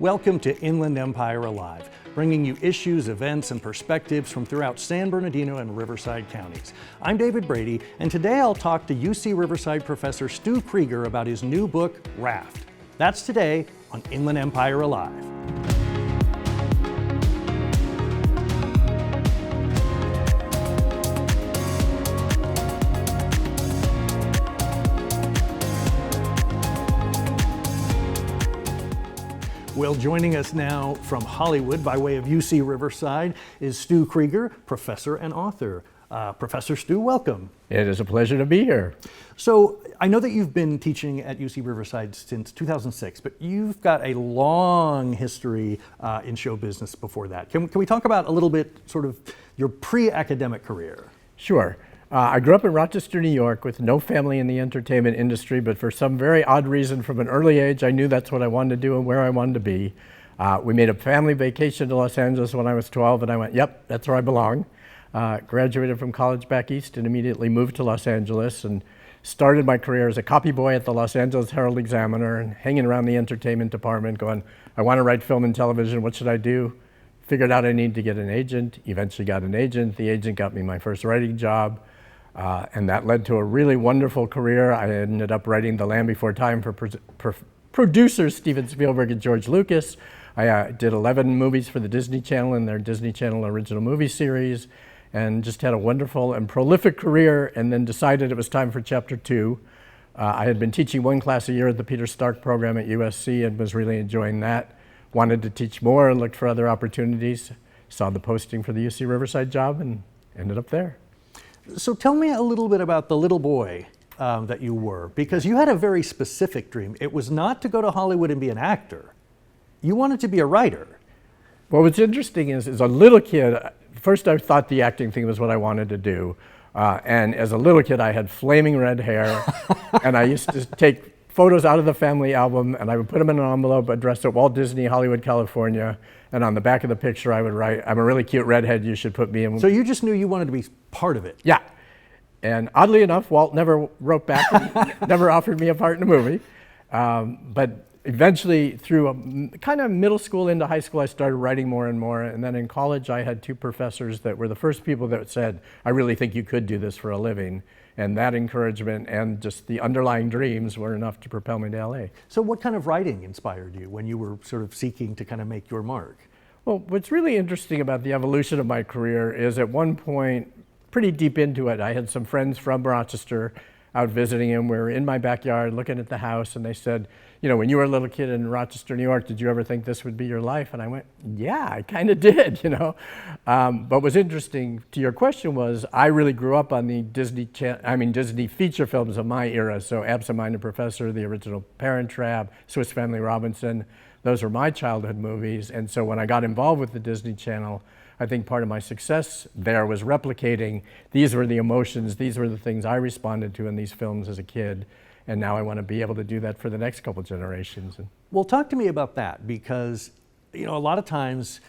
Welcome to Inland Empire Alive, bringing you issues, events, and perspectives from throughout San Bernardino and Riverside counties. I'm David Brady, and today I'll talk to UC Riverside professor Stu Krieger about his new book, Raft. That's today on Inland Empire Alive. Well, joining us now from Hollywood by way of UC Riverside is Stu Krieger, professor and author. Professor Stu, welcome. It is a pleasure to be here. So I know that you've been teaching at UC Riverside since 2006, but you've got a long history in show business before that. Can we talk about a little bit sort of your pre-academic career? Sure. I grew up in Rochester, New York with no family in the entertainment industry, but for some very odd reason from an early age, I knew that's what I wanted to do and where I wanted to be. We made a family vacation to Los Angeles when I was 12, and I went, yep, that's where I belong. Graduated from college back east and immediately moved to Los Angeles and started my career as a copy boy at the Los Angeles Herald-Examiner and hanging around the entertainment department going, I want to write film and television, what should I do? Figured out I needed to get an agent, eventually got an agent. The agent got me my first writing job. And that led to a really wonderful career. I ended up writing The Land Before Time for producers Steven Spielberg and George Lucas. I did 11 movies for the Disney Channel in their Disney Channel original movie series, and just had a wonderful and prolific career, and then decided it was time for chapter 2. I had been teaching one class a year at the Peter Stark program at USC and was really enjoying that. Wanted to teach more and looked for other opportunities. Saw the posting for the UC Riverside job and ended up there. So tell me a little bit about the little boy that you were, because you had a very specific dream. It was not to go to Hollywood and be an actor. You wanted to be a writer. Well, what's interesting is, as a little kid, first I thought the acting thing was what I wanted to do. And as a little kid, I had flaming red hair, and I used to take photos out of the family album, and I would put them in an envelope addressed at Walt Disney, Hollywood, California. And on the back of the picture, I would write, I'm a really cute redhead, you should put me in. So you just knew you wanted to be part of it? Yeah. And oddly enough, Walt never wrote back, never offered me a part in a movie. But eventually, through a kind of middle school into high school, I started writing more and more. And then in college, I had two professors that were the first people that said, I really think you could do this for a living. And that encouragement and just the underlying dreams were enough to propel me to LA. So what kind of writing inspired you when you were sort of seeking to kind of make your mark? Well, what's really interesting about the evolution of my career is at one point, pretty deep into it, I had some friends from Rochester out visiting, and we were in my backyard looking at the house, and they said, you know, when you were a little kid in Rochester, New York, did you ever think this would be your life? And I went, yeah, I kind of did, you know. But what's interesting to your question was, I really grew up on the Disney feature films of my era. So Absent Minded Professor, the original Parent Trap, Swiss Family Robinson, those were my childhood movies. And so when I got involved with the Disney Channel, I think part of my success there was replicating, these were the emotions, these were the things I responded to in these films as a kid. And now I want to be able to do that for the next couple generations. Well, talk to me about that, because, you know, a lot of times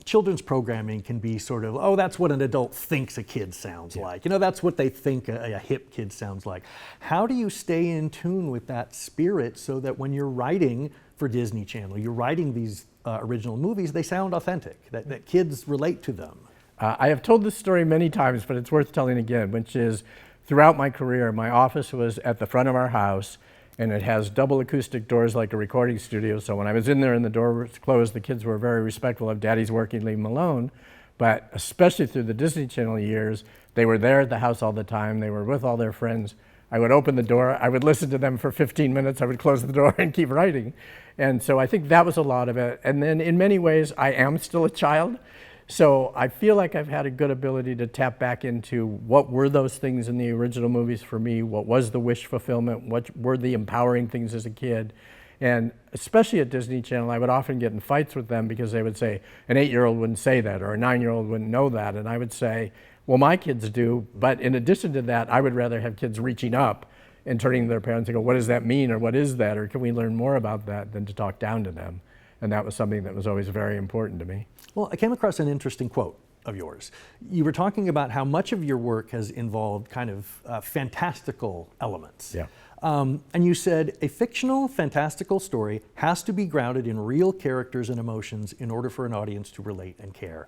children's programming can be sort of, oh, that's what an adult thinks a kid sounds like. You know, that's what they think a hip kid sounds like. How do you stay in tune with that spirit so that when you're writing for Disney Channel, you're writing these original movies, they sound authentic, that kids relate to them? I have told this story many times, but it's worth telling again, which is, throughout my career, my office was at the front of our house, and it has double acoustic doors like a recording studio. So when I was in there and the door was closed, the kids were very respectful of Daddy's working, leave him alone. But especially through the Disney Channel years, they were there at the house all the time. They were with all their friends. I would open the door, I would listen to them for 15 minutes, I would close the door and keep writing. And so I think that was a lot of it. And then in many ways, I am still a child. So I feel like I've had a good ability to tap back into what were those things in the original movies for me, what was the wish fulfillment, what were the empowering things as a kid. And especially at Disney Channel, I would often get in fights with them because they would say, an 8-year-old wouldn't say that, or a 9-year-old wouldn't know that. And I would say, well, my kids do, but in addition to that, I would rather have kids reaching up and turning to their parents and go, what does that mean, or what is that, or can we learn more about that, than to talk down to them. And that was something that was always very important to me. Well, I came across an interesting quote of yours. You were talking about how much of your work has involved kind of fantastical elements. Yeah. And you said a fictional, fantastical story has to be grounded in real characters and emotions in order for an audience to relate and care.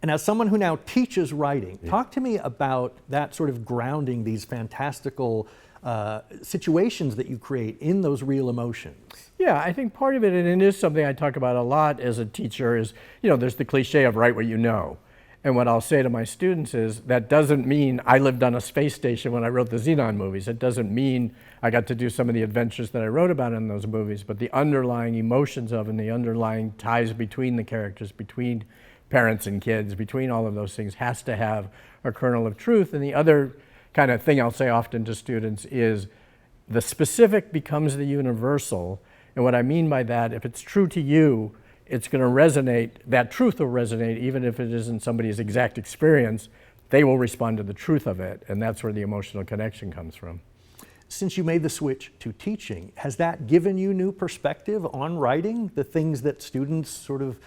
And as someone who now teaches writing, talk to me about that sort of grounding these fantastical situations that you create in those real emotions. Yeah, I think part of it, and it is something I talk about a lot as a teacher, is, there's the cliche of write what you know. And what I'll say to my students is that doesn't mean I lived on a space station when I wrote the Xenon movies. It doesn't mean I got to do some of the adventures that I wrote about in those movies, but the underlying emotions of and the underlying ties between the characters, between parents and kids, between all of those things has to have a kernel of truth. And the other kind of thing I'll say often to students is the specific becomes the universal. And what I mean by that, if it's true to you, it's going to resonate, that truth will resonate even if it isn't somebody's exact experience. They will respond to the truth of it, and that's where the emotional connection comes from. Since you made the switch to teaching, has that given you new perspective on writing, the things that students sort of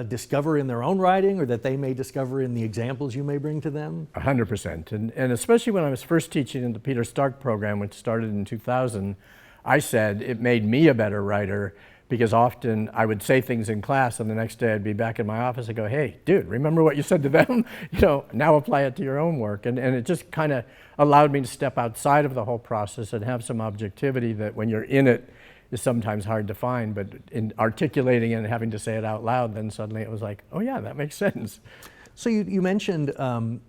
discover in their own writing or that they may discover in the examples you may bring to them? 100%. And especially when I was first teaching in the Peter Stark program, which started in 2000, I said it made me a better writer, because often I would say things in class and the next day I'd be back in my office and go, hey, dude, remember what you said to them? Now apply it to your own work. And it just kind of allowed me to step outside of the whole process and have some objectivity that when you're in it is sometimes hard to find, but in articulating it and having to say it out loud, then suddenly it was like, oh yeah, that makes sense. So you mentioned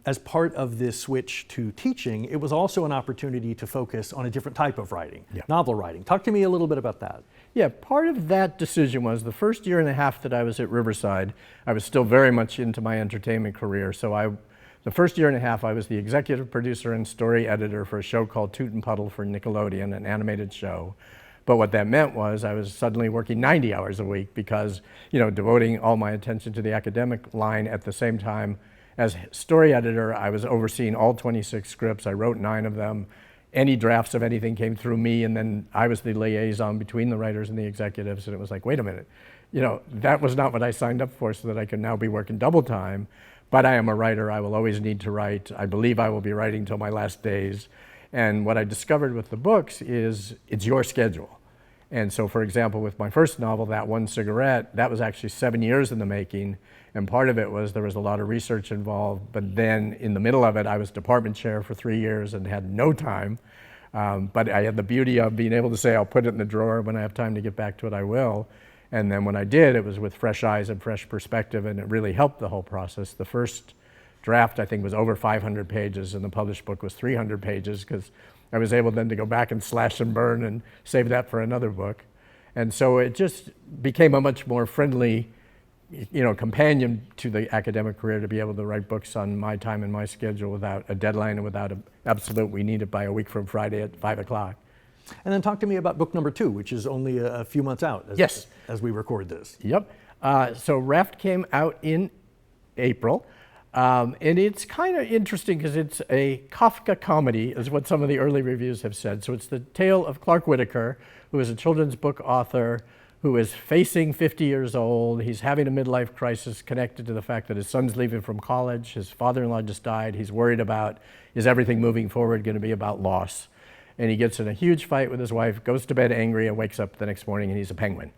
as part of this switch to teaching, it was also an opportunity to focus on a different type of writing, novel writing. Talk to me a little bit about that. Yeah, part of that decision was the first year and a half that I was at Riverside, I was still very much into my entertainment career. So the first year and a half, I was the executive producer and story editor for a show called Toot and Puddle for Nickelodeon, an animated show. But what that meant was I was suddenly working 90 hours a week because, devoting all my attention to the academic line at the same time. As story editor, I was overseeing all 26 scripts. I wrote 9 of them. Any drafts of anything came through me, and then I was the liaison between the writers and the executives, and it was like, wait a minute, that was not what I signed up for, so that I could now be working double time. But I am a writer. I will always need to write. I believe I will be writing till my last days. And what I discovered with the books is it's your schedule. And so, for example, with my first novel, That One Cigarette, that was actually 7 years in the making. And part of it was there was a lot of research involved. But then in the middle of it, I was department chair for 3 years and had no time. But I had the beauty of being able to say, I'll put it in the drawer. When I have time to get back to it, I will. And then when I did, it was with fresh eyes and fresh perspective, and it really helped the whole process. The first draft, I think, was over 500 pages, and the published book was 300 pages, because I was able then to go back and slash and burn and save that for another book. And so it just became a much more friendly, companion to the academic career to be able to write books on my time and my schedule without a deadline and without an absolute, we need it by a week from Friday at 5 o'clock. And then talk to me about book number 2, which is only a few months out as we record this. Yep. So Raft came out in April. And it's kind of interesting because it's a Kafka comedy, is what some of the early reviews have said. So it's the tale of Clark Whitaker, who is a children's book author, who is facing 50 years old. He's having a midlife crisis connected to the fact that his son's leaving from college. His father-in-law just died. He's worried about, is everything moving forward going to be about loss? And he gets in a huge fight with his wife, goes to bed angry, and wakes up the next morning and he's a penguin.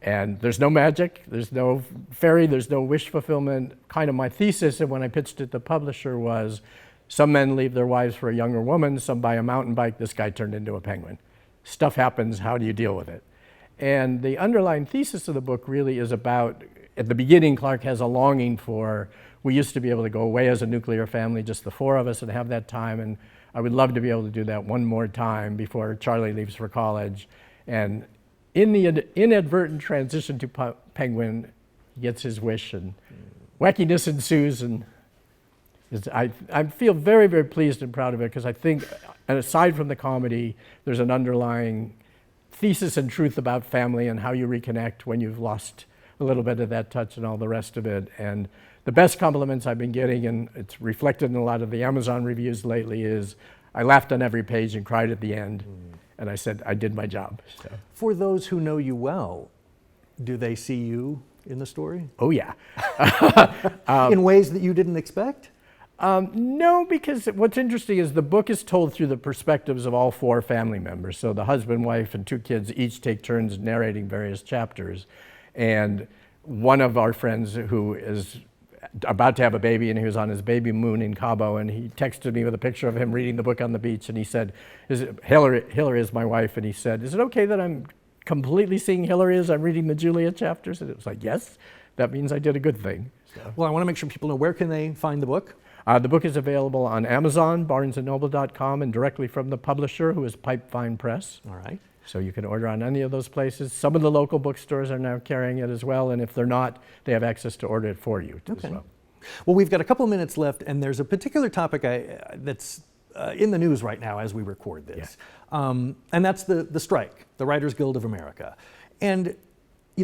And there's no magic, there's no fairy, there's no wish fulfillment. Kind of my thesis, and when I pitched it to the publisher, was some men leave their wives for a younger woman, some buy a mountain bike, this guy turned into a penguin. Stuff happens, how do you deal with it? And the underlying thesis of the book really is about, at the beginning, Clark has a longing for, we used to be able to go away as a nuclear family, just the 4 of us, and have that time, and I would love to be able to do that one more time before Charlie leaves for college. And in the inadvertent transition to penguin, he gets his wish, and wackiness ensues. And I feel very, very pleased and proud of it, because I think, and aside from the comedy, there's an underlying thesis and truth about family and how you reconnect when you've lost a little bit of that touch and all the rest of it. And the best compliments I've been getting, and it's reflected in a lot of the Amazon reviews lately, is I laughed on every page and cried at the end. And I said, I did my job. So. For those who know you well, do they see you in the story? Oh, yeah. In ways that you didn't expect? No, because what's interesting is the book is told through the perspectives of all 4 family members. So the husband, wife, and 2 kids each take turns narrating various chapters. And one of our friends who is about to have a baby, and he was on his baby moon in Cabo, and he texted me with a picture of him reading the book on the beach, and he said, Hillary is my wife, and he said, is it okay that I'm completely seeing Hillary as I'm reading the Julia chapters? And it was like, yes, that means I did a good thing. So. Well, I want to make sure people know, where can they find the book? The book is available on Amazon, BarnesandNoble.com, and directly from the publisher, who is Pipevine Press. All right. So you can order on any of those places. Some of the local bookstores are now carrying it as well, and if they're not, they have access to order it for you as well. Well, we've got a couple minutes left, and there's a particular topic that's in the news right now as we record this, and that's the strike, the Writers Guild of America. And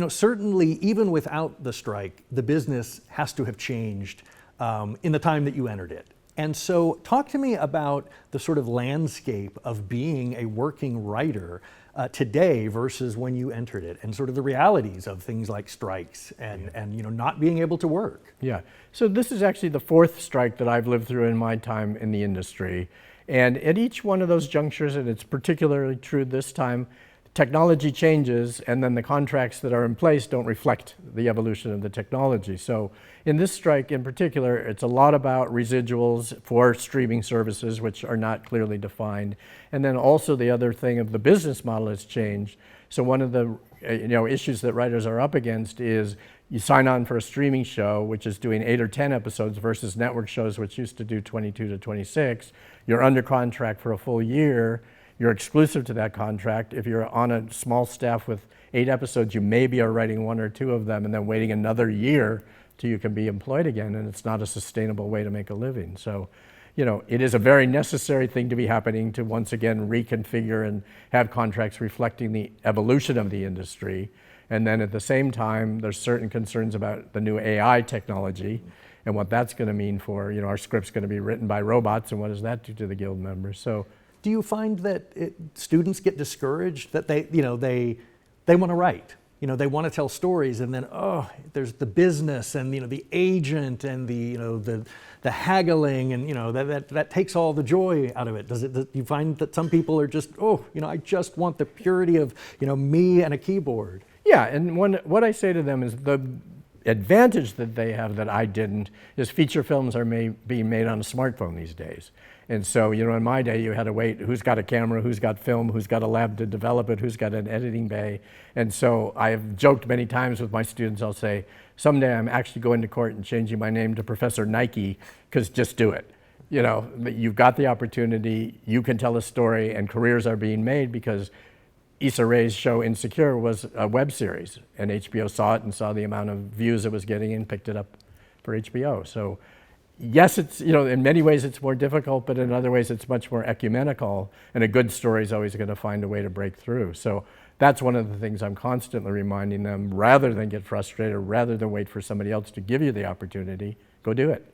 certainly, even without the strike, the business has to have changed in the time that you entered it. And so talk to me about the sort of landscape of being a working writer today versus when you entered it, and sort of the realities of things like strikes and not being able to work. Yeah, so this is actually the 4th strike that I've lived through in my time in the industry. And at each one of those junctures, and it's particularly true this time, technology changes, and then the contracts that are in place don't reflect the evolution of the technology. So in this strike in particular, it's a lot about residuals for streaming services, which are not clearly defined. And then also the other thing of the business model has changed. So one of the issues that writers are up against is you sign on for a streaming show, which is doing 8 or 10 episodes versus network shows, which used to do 22 to 26. You're under contract for a full year. You're exclusive to that contract. If you're on a small staff with 8 episodes, you maybe are writing 1 or 2 of them and then waiting another year till you can be employed again, and it's not a sustainable way to make a living. So, it is a very necessary thing to be happening to once again reconfigure and have contracts reflecting the evolution of the industry. And then at the same time, there's certain concerns about the new AI technology and what that's going to mean for, our script's going to be written by robots, and what does that do to the Guild members? So. Do you find that students get discouraged that they want to write, they want to tell stories, and then there's the business and the agent and the haggling, and that takes all the joy out of it? Do you find that some people are just I just want the purity of me and a keyboard? Yeah, and what I say to them is the advantage that they have that I didn't is feature films are being made on a smartphone these days. And so, in my day, you had to wait, who's got a camera, who's got film, who's got a lab to develop it, who's got an editing bay. And so I have joked many times with my students, I'll say, someday I'm actually going to court and changing my name to Professor Nike, because just do it. You've got the opportunity, you can tell a story, and careers are being made, because Issa Rae's show Insecure was a web series, and HBO saw it and saw the amount of views it was getting and picked it up for HBO. So yes, it's, in many ways it's more difficult, but in other ways it's much more ecumenical, and a good story is always going to find a way to break through. So that's one of the things I'm constantly reminding them, rather than get frustrated, rather than wait for somebody else to give you the opportunity, go do it.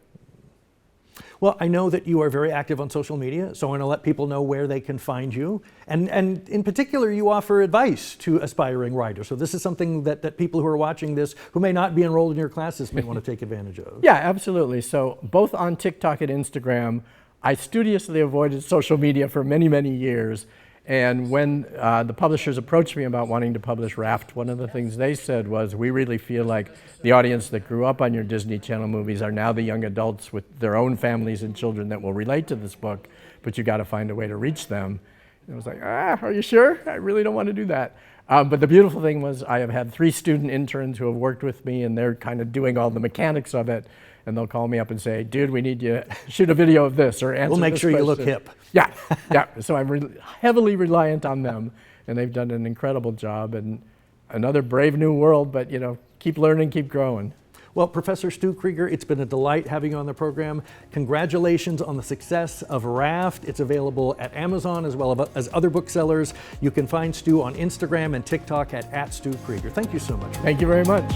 Well, I know that you are very active on social media, so I want to let people know where they can find you. And in particular, you offer advice to aspiring writers. So this is something that people who are watching this, who may not be enrolled in your classes, may want to take advantage of. Yeah, absolutely. So both on TikTok and Instagram, I studiously avoided social media for many, many years. And when the publishers approached me about wanting to publish Raft, one of the things they said was, we really feel like the audience that grew up on your Disney Channel movies are now the young adults with their own families and children that will relate to this book, but you got to find a way to reach them. And I was like, are you sure? I really don't want to do that. But the beautiful thing was, I have had 3 student interns who have worked with me, and they're kind of doing all the mechanics of it. And they'll call me up and say, dude, we need you to shoot a video of this or answer We'll make this sure question. you look hip. Yeah. So I'm heavily reliant on them, and they've done an incredible job. And another brave new world, but keep learning, keep growing. Well, Professor Stu Krieger, it's been a delight having you on the program. Congratulations on the success of Raft. It's available at Amazon as well as other booksellers. You can find Stu on Instagram and TikTok at @Stu Krieger. Thank you so much. Thank you very much.